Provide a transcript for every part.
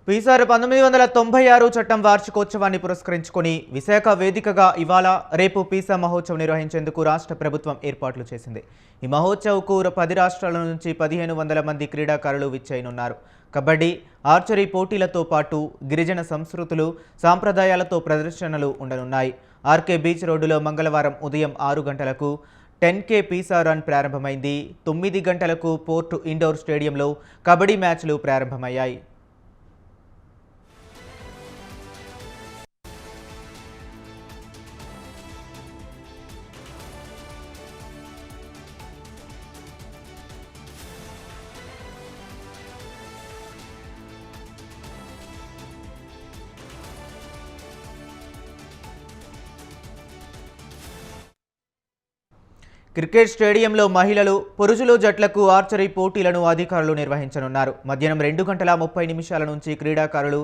పీసార్ 1996 చట్టం వార్షికోత్సవాన్ని పురస్కరించుకొని విశాఖ వేదికగా ఇవాళ రేపు పీసా మహోత్సవం నిర్వహించేందుకు రాష్ట్ర ప్రభుత్వం ఏర్పాట్లు చేసింది. ఈ మహోత్సవకు 10 రాష్ట్రాల నుంచి 1500 మంది క్రీడాకారులు విచ్చేయనున్నారు. కబడ్డీ, ఆర్చరీ పోటీలతో పాటు గిరిజన సంస్కృతులు, సాంప్రదాయాలతో ప్రదర్శనలు ఉండనున్నాయి. ఆర్కే బీచ్ రోడ్డులో మంగళవారం ఉదయం 6 గంటలకు 10K పీసా రన్ ప్రారంభమైంది. 9 గంటలకు పోర్టు ఇండోర్ స్టేడియంలో కబడ్డీ మ్యాచ్లు ప్రారంభమయ్యాయి. క్రికెట్ స్టేడియంలో మహిళలు, పురుషులు జట్లకు ఆర్చరీ పోటీలను అధికారులు నిర్వహించనున్నారు. మధ్యాహ్నం 2:30 నుంచి క్రీడాకారులు,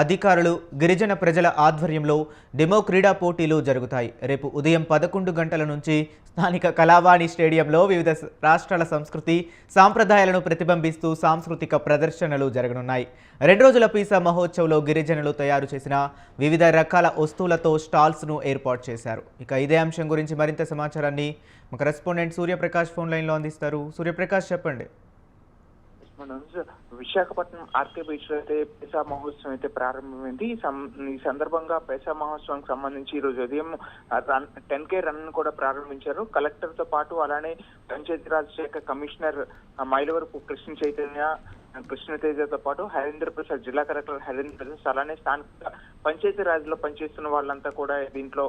అధికారులు, గిరిజన ప్రజల ఆధ్వర్యంలో డెమో క్రీడా పోటీలు జరుగుతాయి. రేపు ఉదయం 11 గంటల నుంచి స్థానిక కళావాణి స్టేడియంలో వివిధ రాష్ట్రాల సంస్కృతి, సాంప్రదాయాలను ప్రతిబింబిస్తూ సాంస్కృతిక ప్రదర్శనలు జరగనున్నాయి. 2 రోజుల పీసా మహోత్సవ్లో గిరిజనులు తయారు చేసిన వివిధ రకాల వస్తువులతో స్టాల్స్ను ఏర్పాటు చేశారు. ఇక ఇదే అంశం గురించి మరింత సమాచారాన్ని మా కరెస్పాండెంట్ సూర్యప్రకాష్ ఫోన్ లైన్లో అందిస్తారు. సూర్యప్రకాష్, చెప్పండి. విశాఖపట్నం ఆర్కే బీచ్ లో అయితే పైసా మహోత్సవం అయితే ప్రారంభమైంది. ఈ సందర్భంగా పైసా మహోత్సవానికి సంబంధించి ఈ రోజు ఉదయం 10K రన్ కూడా ప్రారంభించారు. కలెక్టర్ తో పాటు అలానే పంచాయతీరాజ్ శాఖ కమిషనర్ మైలవరపు కృష్ణ తేజతో పాటు హరీంద్ర ప్రసాద్, జిల్లా కలెక్టర్ హరీంద్ర ప్రసాద్, అలానే స్థానిక పంచాయతీరాజ్ లో పనిచేస్తున్న వాళ్ళంతా కూడా దీంట్లో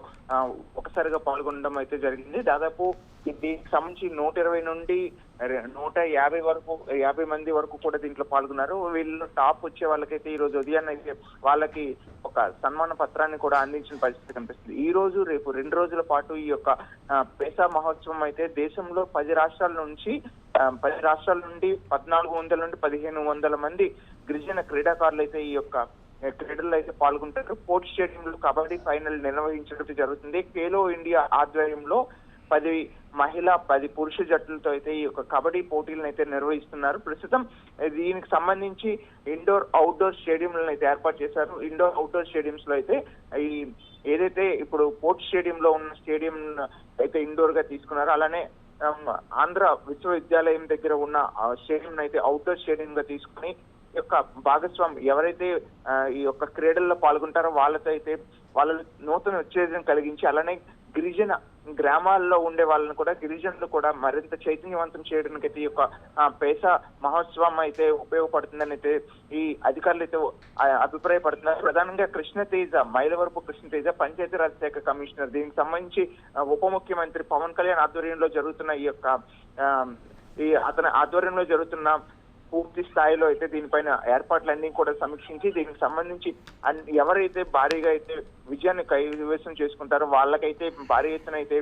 ఒకసారిగా పాల్గొనడం అయితే జరిగింది. దాదాపు దీనికి సంబంధించి 120 నుండి 150 మంది వరకు కూడా దీంట్లో పాల్గొన్నారు. వీళ్ళు టాప్ వచ్చే వాళ్ళకైతే ఈ రోజు ఉదయాన్నే అయితే వాళ్ళకి ఒక సన్మాన పత్రాన్ని కూడా అందించిన పరిస్థితి కనిపిస్తుంది. ఈ రోజు రేపు 2 రోజుల పాటు ఈ యొక్క పైసా మహోత్సవం అయితే దేశంలో 10 రాష్ట్రాల నుండి 1400 నుండి 1500 మంది గిరిజన క్రీడాకారులు అయితే ఈ యొక్క క్రీడల్లో అయితే పాల్గొంటారు. పోర్ట్ స్టేడియంలో కబడ్డీ ఫైనల్ నిర్వహించడం జరుగుతుంది. ఖేలో ఇండియా ఆధ్వర్యంలో 10 మహిళా 10 పురుష జట్లతో అయితే ఈ యొక్క కబడ్డీ పోటీలను అయితే నిర్వహిస్తున్నారు. ప్రస్తుతం దీనికి సంబంధించి ఇండోర్, అవుట్డోర్ స్టేడియంలను అయితే ఏర్పాటు చేశారు. ఇండోర్, అవుట్డోర్ స్టేడియంస్ లో అయితే ఏదైతే ఇప్పుడు పోర్ట్ స్టేడియంలో ఉన్న స్టేడియం అయితే ఇండోర్ గా తీసుకున్నారు. అలానే ఆంధ్ర విశ్వవిద్యాలయం దగ్గర ఉన్న స్టేడియం అయితే అవుట్డోర్ స్టేడియం గా తీసుకుని ఈ యొక్క భాగస్వామి ఎవరైతే ఈ యొక్క క్రీడల్లో పాల్గొంటారో వాళ్ళతో అయితే వాళ్ళ నూతన ఉత్తేజం కలిగించి, అలానే గిరిజన గ్రామాల్లో ఉండే వాళ్ళని కూడా, గిరిజనులు కూడా మరింత చైతన్యవంతం చేయడానికి అయితే ఈ యొక్క పైసా మహోత్సవం అయితే ఉపయోగపడుతుందని అయితే ఈ అధికారులు అయితే అభిప్రాయపడుతున్నారు. ప్రధానంగా మైలవరపు కృష్ణతేజ, పంచాయతీరాజ్ శాఖ కమిషనర్, దీనికి సంబంధించి ఉప ముఖ్యమంత్రి పవన్ కళ్యాణ్ ఆధ్వర్యంలో జరుగుతున్న అతని ఆధ్వర్యంలో జరుగుతున్న పూర్తి స్థాయిలో అయితే దీనిపైన ఏర్పాట్లన్నీ కూడా సమీక్షించి దీనికి సంబంధించి ఎవరైతే భారీగా అయితే విజయాన్ని కైవసం చేసుకుంటారో వాళ్ళకైతే భారీ ఎత్తున అయితే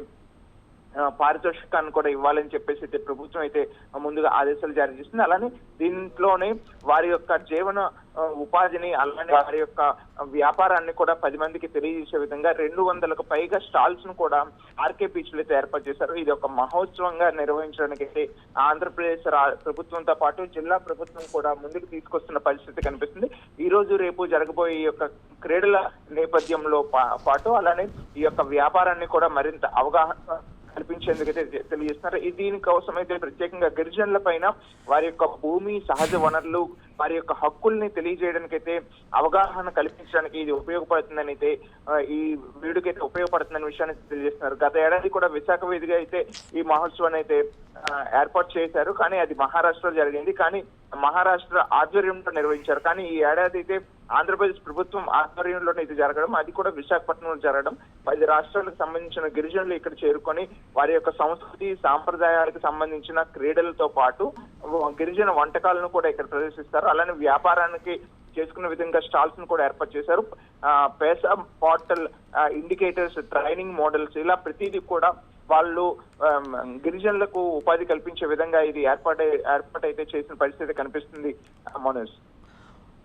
పారితోషికాన్ని కూడా ఇవ్వాలని చెప్పేసి అయితే ప్రభుత్వం అయితే ముందుగా ఆదేశాలు జారీ చేస్తుంది. అలానే దీంట్లోనే వారి యొక్క జీవన ఉపాధిని, అలానే వారి యొక్క వ్యాపారాన్ని కూడా 10 మందికి తెలియజేసే విధంగా 200కు పైగా స్టాల్స్ ను కూడా ఆర్కే బీచ్ లో అయితే ఏర్పాటు చేశారు. ఇది ఒక మహోత్సవంగా నిర్వహించడానికి అయితే ఆంధ్రప్రదేశ్ ప్రభుత్వంతో పాటు జిల్లా ప్రభుత్వం కూడా ముందుకు తీసుకొస్తున్న పరిస్థితి కనిపిస్తుంది. ఈ రోజు రేపు జరగబోయే ఈ యొక్క క్రీడల నేపథ్యంలో పాటు అలానే ఈ యొక్క వ్యాపారాన్ని కూడా మరింత అవగాహన కల్పించేందుకైతే తెలియజేస్తున్నారు. దీనికోసం అయితే ప్రత్యేకంగా గిరిజనుల పైన వారి యొక్క భూమి, సహజ వనరులు, వారి యొక్క హక్కుల్ని తెలియజేయడానికి అయితే అవగాహన కల్పించడానికి ఇది ఉపయోగపడుతుందని అయితే ఈ వీడియోకైతే ఉపయోగపడుతుందనే విషయాన్ని తెలియజేస్తున్నారు. గత ఏడాది కూడా విశాఖ వేదికగా అయితే ఈ మహోత్సవాన్ని అయితే ఏర్పాటు చేశారు. కానీ అది మహారాష్ట్రలో జరిగింది. కానీ మహారాష్ట్ర ఆధ్వర్యంలో నిర్వహించారు. కానీ ఈ ఏడాది అయితే ఆంధ్రప్రదేశ్ ప్రభుత్వం ఆధ్వర్యంలోనే ఇది జరగడం, అది కూడా విశాఖపట్నంలో జరగడం. 10 రాష్ట్రాలకు సంబంధించిన గిరిజనులు ఇక్కడ చేరుకొని వారి యొక్క సంస్కృతి, సాంప్రదాయాలకు సంబంధించిన క్రీడలతో పాటు గిరిజన వంటకాలను కూడా ఇక్కడ ప్రదర్శిస్తారు. అలానే వ్యాపారానికి చేసుకున్న విధంగా స్టాల్స్ ను కూడా ఏర్పాటు చేశారు. పైసా పోర్టల్, ఇండికేటర్స్, ట్రైనింగ్ మోడల్స్, ఇలా ప్రతిదీ కూడా వాళ్ళు గిరిజనులకు ఉపాధి కల్పించే విధంగా ఇది ఏర్పాటైతే చేసిన పరిస్థితి కనిపిస్తుంది. మనోజ్,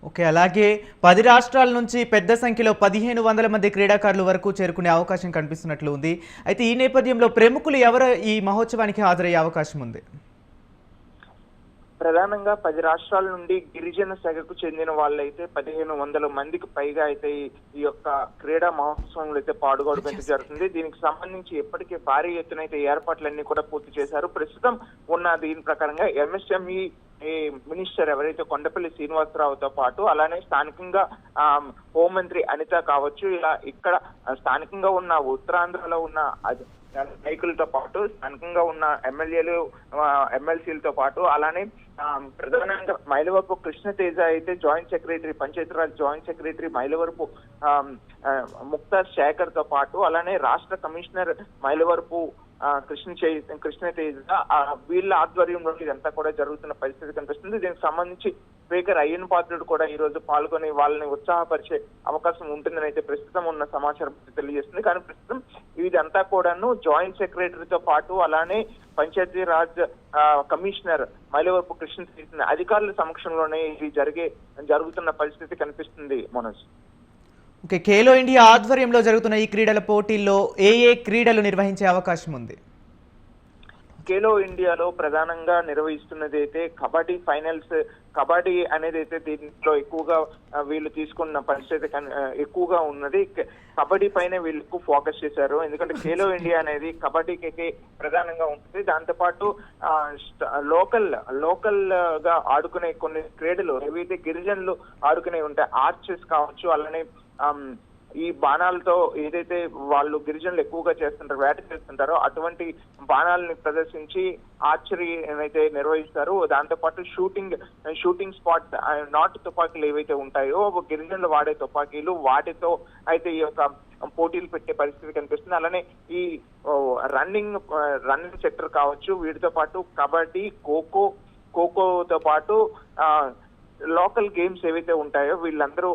ఓకే, అలాగే 10 రాష్ట్రాల నుంచి పెద్ద సంఖ్యలో 1500 మంది క్రీడాకారుల వరకు చేరుకునే అవకాశం కనిపిస్తున్నట్లు ఉంది. అయితే ఈ నేపథ్యంలో ప్రముఖులు ఎవరు ఈ మహోత్సవానికి హాజరయ్యే అవకాశం ఉంది? ప్రధానంగా 10 రాష్ట్రాల నుండి గిరిజన తెగకు చెందిన వాళ్ళైతే 1500 మందికి పైగా అయితే ఈ యొక్క క్రీడా మహోత్సవంలో అయితే పాల్గొనడం అయితే జరుగుతుంది. దీనికి సంబంధించి ఇప్పటికే భారీ ఎత్తున అయితే ఏర్పాట్లన్నీ కూడా పూర్తి చేశారు. ప్రస్తుతం ఉన్న దీని ప్రకారంగా ఎంఎస్ఎంఈ మినిస్టర్ ఎవరైతే కొండపల్లి శ్రీనివాసరావుతో పాటు అలానే స్థానికంగా హోంమంత్రి అనిత కావచ్చు, ఇలా ఇక్కడ స్థానికంగా ఉన్న ఉత్తరాంధ్రలో ఉన్న నాయకులతో పాటు స్థానికంగా ఉన్న ఎమ్మెల్యేలు ఎమ్మెల్సీలతో పాటు అలానే ప్రధానంగా మైలవరపు కృష్ణతేజ అయితే joint secretary Panchayat Raj joint secretary Mylavarapu Mukhtar Shekhar తో పాటు అలానే రాష్ట్ర కమిషనర్ మైలవరపు కృష్ణతేజ వీళ్ళ ఆధ్వర్యంలో ఇదంతా కూడా జరుగుతున్న పరిస్థితి కనిపిస్తుంది. దీనికి సంబంధించి స్పీకర్ అయ్యన్ పాత్రుడు కూడా ఈ రోజు పాల్గొని వాళ్ళని ఉత్సాహపరిచే అవకాశం ఉంటుందని అయితే ప్రస్తుతం ఉన్న సమాచారం తెలియజేస్తుంది. కానీ ప్రస్తుతం ఇదంతా కూడాను జాయింట్ సెక్రటరీతో పాటు అలానే పంచాయతీ రాజ్ కమిషనర్ మైలవరపు కృష్ణ అధికారుల సమక్షంలోనే ఇది జరుగుతున్న పరిస్థితి కనిపిస్తుంది. మనోజ్, ఓకే, ఖేలో ఇండియా ఆధ్వర్యంలో జరుగుతున్న ఈ క్రీడల పోటీల్లో ఏ క్రీడలు నిర్వహించే అవకాశం ఉంది? ఖేలో ఇండియాలో ప్రధానంగా నిర్వహిస్తున్నది అయితే కబడ్డీ ఫైనల్స్. కబడ్డీ అనేది అయితే దీంట్లో ఎక్కువగా వీళ్ళు తీసుకున్న పరిస్థితి ఎక్కువగా ఉన్నది. కబడ్డీ పైన వీళ్ళు ఎక్కువ ఫోకస్ చేశారు. ఎందుకంటే ఖేలో ఇండియా అనేది కబడ్డీకి ప్రధానంగా ఉంటుంది. దాంతోపాటు లోకల్ గా ఆడుకునే కొన్ని క్రీడలు ఏవైతే గిరిజనులు ఆడుకునే ఉంటాయి, ఆర్చెస్ కావచ్చు, అలానే ఈ బాణాలతో ఏదైతే వాళ్ళు గిరిజనులు ఎక్కువగా చేస్తుంటారో వేట చేస్తుంటారో అటువంటి బాణాలని ప్రదర్శించి ఆర్చరీ అయితే నిర్వహిస్తారు. దాంతోపాటు షూటింగ్ స్పాట్ నాటు తుపాకీలు ఏవైతే ఉంటాయో గిరిజనులు వాడే తుపాకీలు వాటితో అయితే ఈ యొక్క పోటీలు పెట్టే పరిస్థితి కనిపిస్తుంది. అలానే ఈ రన్నింగ్ సెక్టర్ కావచ్చు, వీటితో పాటు కబడ్డీ, ఖోఖోతో పాటు లోకల్ గేమ్స్ ఏవైతే ఉంటాయో వీళ్ళందరూ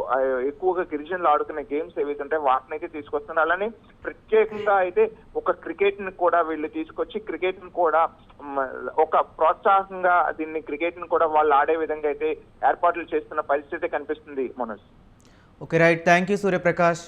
ఎక్కువగా గిరిజనులు ఆడుకునే గేమ్స్ ఏవైతే ఉంటాయో వాటిని అయితే తీసుకొస్తున్నారు. అలానే ప్రత్యేకంగా అయితే ఒక క్రికెట్ ని కూడా వీళ్ళు తీసుకొచ్చి క్రికెట్ ని కూడా ఒక ప్రోత్సాహంగా క్రికెట్ ని కూడా వాళ్ళు ఆడే విధంగా అయితే ఏర్పాట్లు చేస్తున్న పరిస్థితి కనిపిస్తుంది. Manoj, okay, right, thank you Suryaprakash.